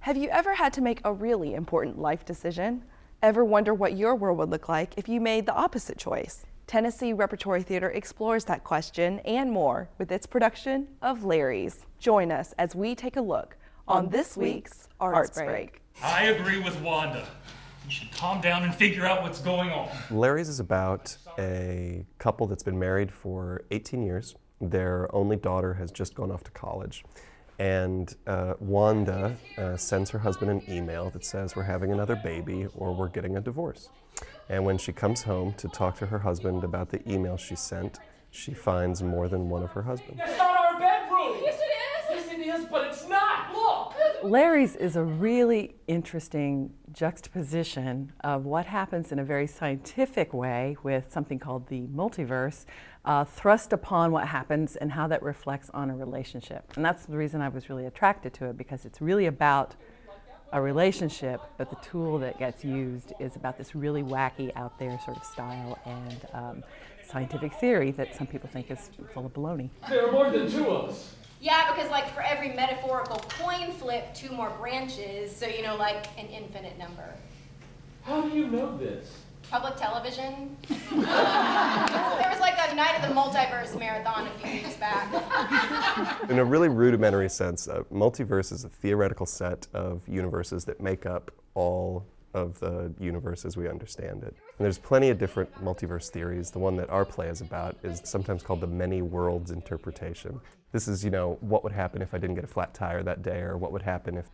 Have you ever had to make a really important life decision? Ever wonder what your world would look like if you made the opposite choice? Tennessee Repertory Theater explores that question and more with its production of Larries. Join us as we take a look on this week's Arts Break. I agree with Wanda. You should calm down and figure out what's going on. Larries is about a couple that's been married for 18 years. Their only daughter has just gone off to college. And Wanda sends her husband an email that says we're having another baby or we're getting a divorce. And when she comes home to talk to her husband about the email she sent, she finds more than one of her husbands. That's not our bedroom! Yes, it is! Yes, it is, but it's not! Look! Larries is a really interesting juxtaposition of what happens in a very scientific way with something called the multiverse, thrust upon what happens and how that reflects on a relationship. And that's the reason I was really attracted to it, because it's really about a relationship, but the tool that gets used is about this really wacky, out there sort of style and scientific theory that some people think is full of baloney. There are more than two of us. Yeah, because like for every metaphorical coin flip, two more branches, so you know, like an infinite number. How do you know this? Public television. There was like a Night of the Multiverse marathon a few weeks back. In a really rudimentary sense, multiverse is a theoretical set of universes that make up all of the universe as we understand it. And there's plenty of different multiverse theories. The one that our play is about is sometimes called the many worlds interpretation. This is, what would happen if I didn't get a flat tire that day, or what would happen if,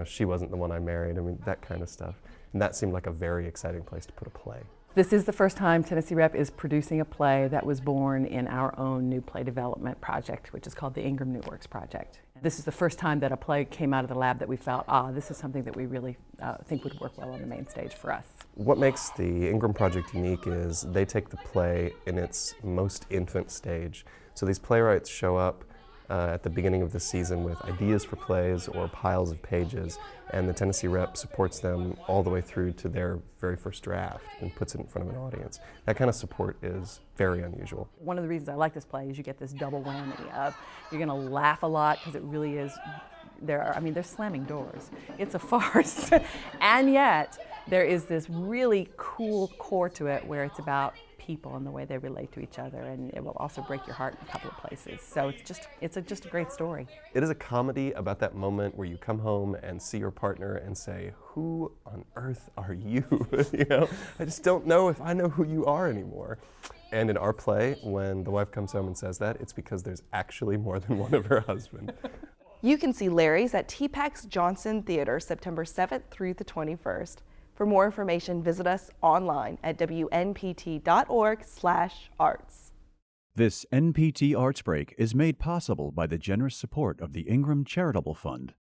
she wasn't the one I married. I mean, that kind of stuff. And that seemed like a very exciting place to put a play. This is the first time Tennessee Rep is producing a play that was born in our own new play development project, which is called the NPT New Works Project. This is the first time that a play came out of the lab that we felt, this is something that we really think would work well on the main stage for us. What makes the Ingram Project unique is they take the play in its most infant stage. So these playwrights show up at the beginning of the season with ideas for plays or piles of pages, and the Tennessee Rep supports them all the way through to their very first draft and puts it in front of an audience. That kind of support is very unusual. One of the reasons I like this play is you get this double whammy of you're going to laugh a lot because it really is, they're slamming doors. It's a farce, and yet there is this really cool core to it where it's about people and the way they relate to each other, and it will also break your heart in a couple of places. So it's just a great story. It is a comedy about that moment where you come home and see your partner and say, who on earth are you? I just don't know if I know who you are anymore. And in our play, when the wife comes home and says that, it's because there's actually more than one of her husband. You can see Larries at TPAC's Johnson Theater September 7th through the 21st. For more information, visit us online at wnpt.org/arts. This NPT Arts Break is made possible by the generous support of the Ingram Charitable Fund.